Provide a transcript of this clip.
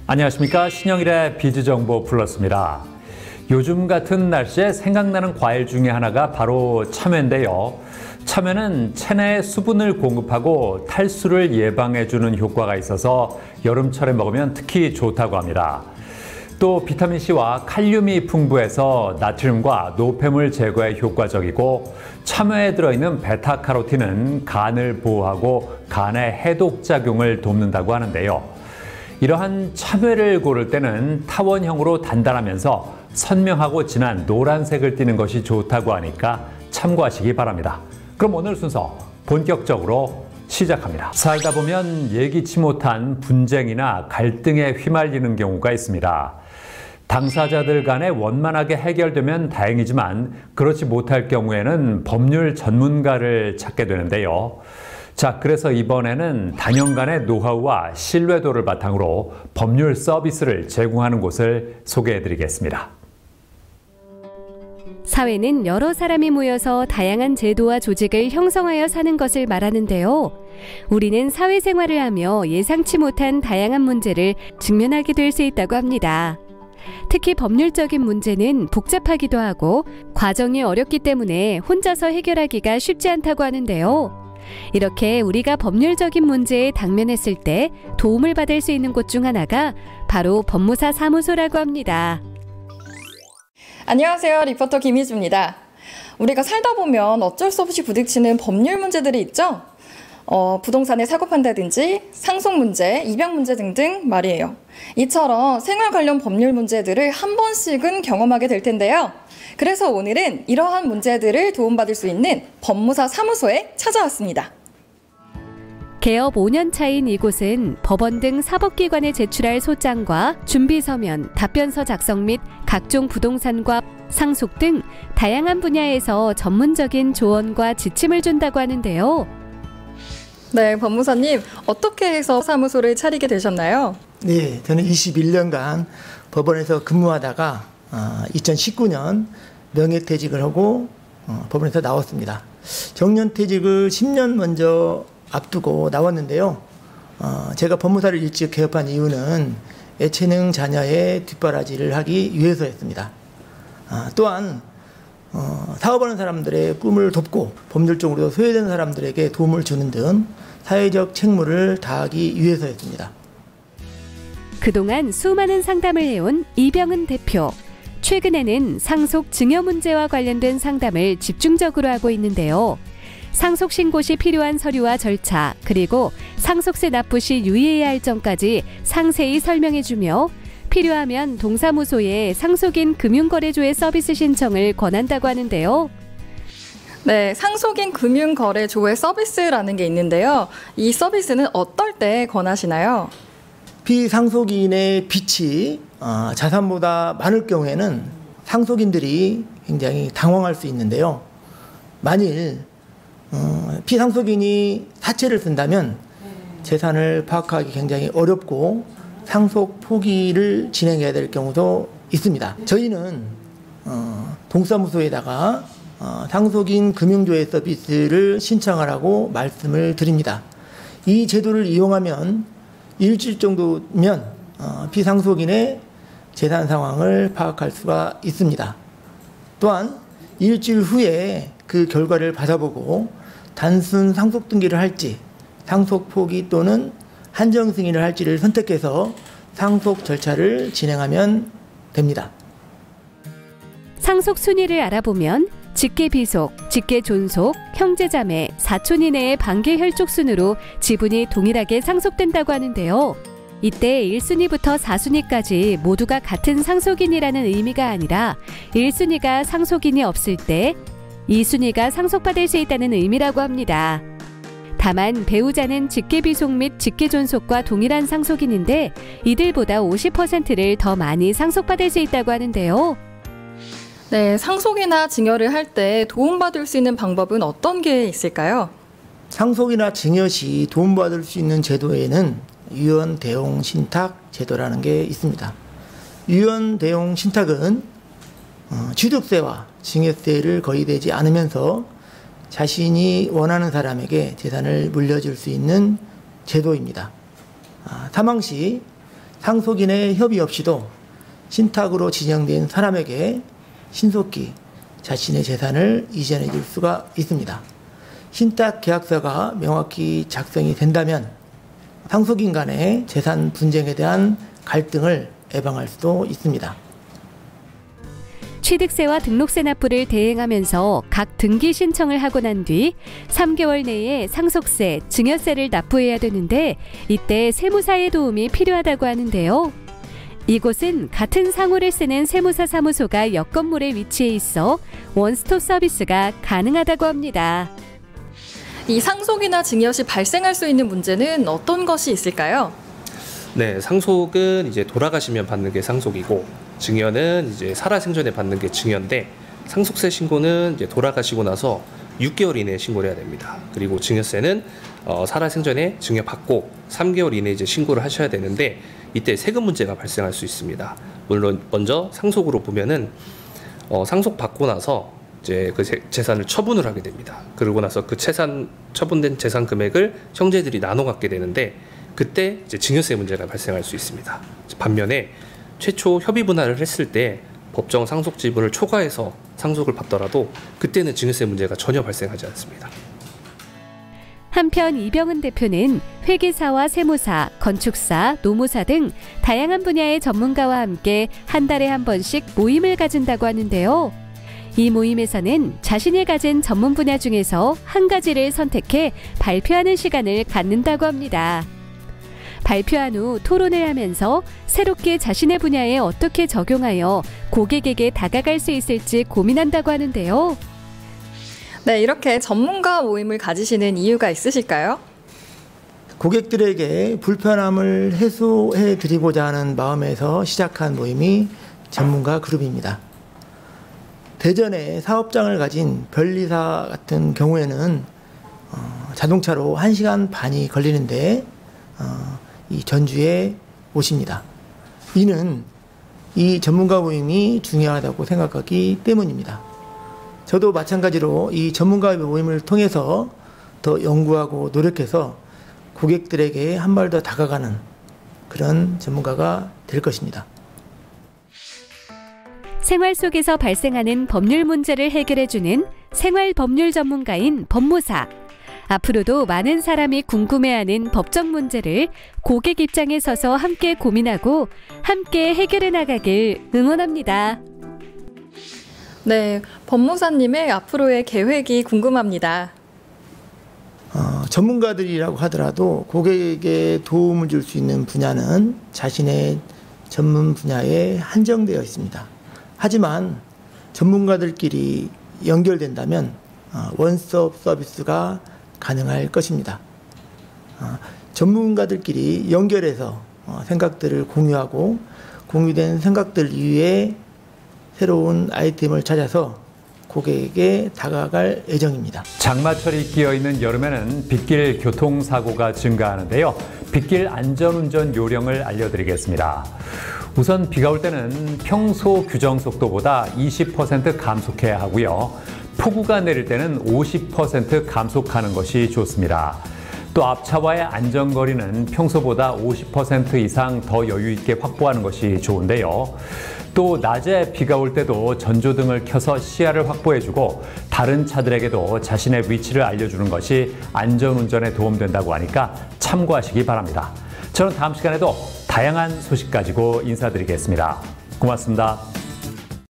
안녕하십니까. 신영일의 비즈정보 플러스입니다. 요즘 같은 날씨에 생각나는 과일 중에 하나가 바로 참외인데요. 참외는 체내에 수분을 공급하고 탈수를 예방해주는 효과가 있어서 여름철에 먹으면 특히 좋다고 합니다. 또 비타민C와 칼륨이 풍부해서 나트륨과 노폐물 제거에 효과적이고, 참외에 들어있는 베타카로틴은 간을 보호하고 간의 해독작용을 돕는다고 하는데요. 이러한 참외를 고를 때는 타원형으로 단단하면서 선명하고 진한 노란색을 띠는 것이 좋다고 하니까 참고하시기 바랍니다. 그럼 오늘 순서 본격적으로 시작합니다. 살다 보면 예기치 못한 분쟁이나 갈등에 휘말리는 경우가 있습니다. 당사자들 간에 원만하게 해결되면 다행이지만 그렇지 못할 경우에는 법률 전문가를 찾게 되는데요. 자, 그래서 이번에는 단연간의 노하우와 신뢰도를 바탕으로 법률 서비스를 제공하는 곳을 소개해드리겠습니다. 사회는 여러 사람이 모여서 다양한 제도와 조직을 형성하여 사는 것을 말하는데요. 우리는 사회생활을 하며 예상치 못한 다양한 문제를 직면하게 될 수 있다고 합니다. 특히 법률적인 문제는 복잡하기도 하고 과정이 어렵기 때문에 혼자서 해결하기가 쉽지 않다고 하는데요. 이렇게 우리가 법률적인 문제에 당면했을 때 도움을 받을 수 있는 곳 중 하나가 바로 법무사 사무소라고 합니다. 안녕하세요. 리포터 김희주입니다. 우리가 살다 보면 어쩔 수 없이 부딪히는 법률 문제들이 있죠. 부동산에 사고 판다든지 상속 문제, 입양 문제 등등 말이에요. 이처럼 생활 관련 법률 문제들을 한 번씩은 경험하게 될 텐데요. 그래서 오늘은 이러한 문제들을 도움받을 수 있는 법무사 사무소에 찾아왔습니다. 개업 5년 차인 이곳은 법원 등 사법기관에 제출할 소장과 준비서면, 답변서 작성 및 각종 부동산과 상속 등 다양한 분야에서 전문적인 조언과 지침을 준다고 하는데요. 네, 법무사님, 어떻게 해서 사무소를 차리게 되셨나요? 네, 저는 21년간 법원에서 근무하다가 2019년 명예퇴직을 하고 법원에서 나왔습니다. 정년퇴직을 10년 먼저 앞두고 나왔는데요. 제가 법무사를 일찍 개업한 이유는 예체능 자녀의 뒷바라지를 하기 위해서였습니다. 또한 사업하는 사람들의 꿈을 돕고 법률적으로 소외된 사람들에게 도움을 주는 등 사회적 책무를 다하기 위해서였습니다. 그동안 수많은 상담을 해온 이병은 대표. 최근에는 상속 증여 문제와 관련된 상담을 집중적으로 하고 있는데요. 상속 신고 시 필요한 서류와 절차, 그리고 상속세 납부 시 유의해야 할 점까지 상세히 설명해주며 필요하면 동사무소에 상속인 금융거래조의 서비스 신청을 권한다고 하는데요. 네, 상속인 금융거래조의 서비스라는 게 있는데요. 이 서비스는 어떨 때 권하시나요? 피상속인의 빚이 자산보다 많을 경우에는 상속인들이 굉장히 당황할 수 있는데요. 만일 피상속인이 사채를 쓴다면 재산을 파악하기 굉장히 어렵고 상속 포기를 진행해야 될 경우도 있습니다. 저희는 동사무소에다가 상속인 금융조회 서비스를 신청하라고 말씀을 드립니다. 이 제도를 이용하면 일주일 정도면 피상속인의 재산 상황을 파악할 수가 있습니다. 또한 일주일 후에 그 결과를 받아보고 단순 상속 등기를 할지 상속 포기 또는 한정 승인을 할지를 선택해서 상속 절차를 진행하면 됩니다. 상속 순위를 알아보면 직계 비속, 직계 존속, 형제자매, 사촌 이내의 반계 혈족 순으로 지분이 동일하게 상속된다고 하는데요. 이때 1순위부터 4순위까지 모두가 같은 상속인이라는 의미가 아니라 1순위가 상속인이 없을 때 2순위가 상속받을 수 있다는 의미라고 합니다. 다만 배우자는 직계비속 및 직계존속과 동일한 상속인인데 이들보다 50%를 더 많이 상속받을 수 있다고 하는데요. 네, 상속이나 증여를 할 때 도움받을 수 있는 방법은 어떤 게 있을까요? 상속이나 증여 시 도움받을 수 있는 제도에는 유연 대용 신탁 제도라는 게 있습니다. 유연 대용 신탁은 취득세와 증여세를 거의 내지 않으면서 자신이 원하는 사람에게 재산을 물려줄 수 있는 제도입니다. 사망 시 상속인의 협의 없이도 신탁으로 지정된 사람에게 신속히 자신의 재산을 이전해 줄 수가 있습니다. 신탁 계약서가 명확히 작성이 된다면 상속인 간의 재산 분쟁에 대한 갈등을 예방할 수도 있습니다. 취득세와 등록세 납부를 대행하면서 각 등기 신청을 하고 난 뒤 3개월 내에 상속세, 증여세를 납부해야 되는데 이때 세무사의 도움이 필요하다고 하는데요. 이곳은 같은 상호를 쓰는 세무사 사무소가 옆 건물에 위치해 있어 원스톱 서비스가 가능하다고 합니다. 이 상속이나 증여 시 발생할 수 있는 문제는 어떤 것이 있을까요? 네, 상속은 이제 돌아가시면 받는 게 상속이고, 증여는 이제 살아생전에 받는 게 증여인데, 상속세 신고는 이제 돌아가시고 나서 6개월 이내에 신고를 해야 됩니다. 그리고 증여세는 살아생전에 증여받고 3개월 이내에 이제 신고를 하셔야 되는데, 이때 세금 문제가 발생할 수 있습니다. 물론 먼저 상속으로 보면은 상속 받고 나서 이제 그 재산을 처분을 하게 됩니다. 그러고 나서 그 처분된 재산 금액을 형제들이 나눠 갖게 되는데, 그때 이제 증여세 문제가 발생할 수 있습니다. 반면에 최초 협의 분할을 했을 때 법정 상속 지분을 초과해서 상속을 받더라도 그때는 증여세 문제가 전혀 발생하지 않습니다. 한편 이병은 대표는 회계사와 세무사, 건축사, 노무사 등 다양한 분야의 전문가와 함께 한 달에 한 번씩 모임을 가진다고 하는데요. 이 모임에서는 자신이 가진 전문 분야 중에서 한 가지를 선택해 발표하는 시간을 갖는다고 합니다. 발표한 후 토론을 하면서 새롭게 자신의 분야에 어떻게 적용하여 고객에게 다가갈 수 있을지 고민한다고 하는데요. 네, 이렇게 전문가 모임을 가지시는 이유가 있으실까요? 고객들에게 불편함을 해소해 드리고자 하는 마음에서 시작한 모임이 전문가 그룹입니다. 대전에 사업장을 가진 변리사 같은 경우에는 자동차로 1시간 반이 걸리는데 이 전주에 오십니다. 이는 이 전문가 모임이 중요하다고 생각하기 때문입니다. 저도 마찬가지로 이 전문가 모임을 통해서 더 연구하고 노력해서 고객들에게 한 발 더 다가가는 그런 전문가가 될 것입니다. 생활 속에서 발생하는 법률 문제를 해결해주는 생활 법률 전문가인 법무사. 앞으로도 많은 사람이 궁금해하는 법적 문제를 고객 입장에 서서 함께 고민하고 함께 해결해 나가길 응원합니다. 네, 법무사님의 앞으로의 계획이 궁금합니다. 전문가들이라고 하더라도 고객에게 도움을 줄 수 있는 분야는 자신의 전문 분야에 한정되어 있습니다. 하지만 전문가들끼리 연결된다면 원스톱 서비스가 가능할 것입니다. 전문가들끼리 연결해서 생각들을 공유하고 공유된 생각들 이후에 새로운 아이템을 찾아서 고객에게 다가갈 예정입니다. 장마철이 끼어있는 여름에는 빗길 교통사고가 증가하는데요. 빗길 안전운전 요령을 알려드리겠습니다. 우선 비가 올 때는 평소 규정 속도보다 20% 감속해야 하고요. 폭우가 내릴 때는 50% 감속하는 것이 좋습니다. 또 앞차와의 안전거리는 평소보다 50% 이상 더 여유 있게 확보하는 것이 좋은데요. 또 낮에 비가 올 때도 전조등을 켜서 시야를 확보해주고 다른 차들에게도 자신의 위치를 알려주는 것이 안전운전에 도움된다고 하니까 참고하시기 바랍니다. 저는 다음 시간에도 다양한 소식 가지고 인사드리겠습니다. 고맙습니다.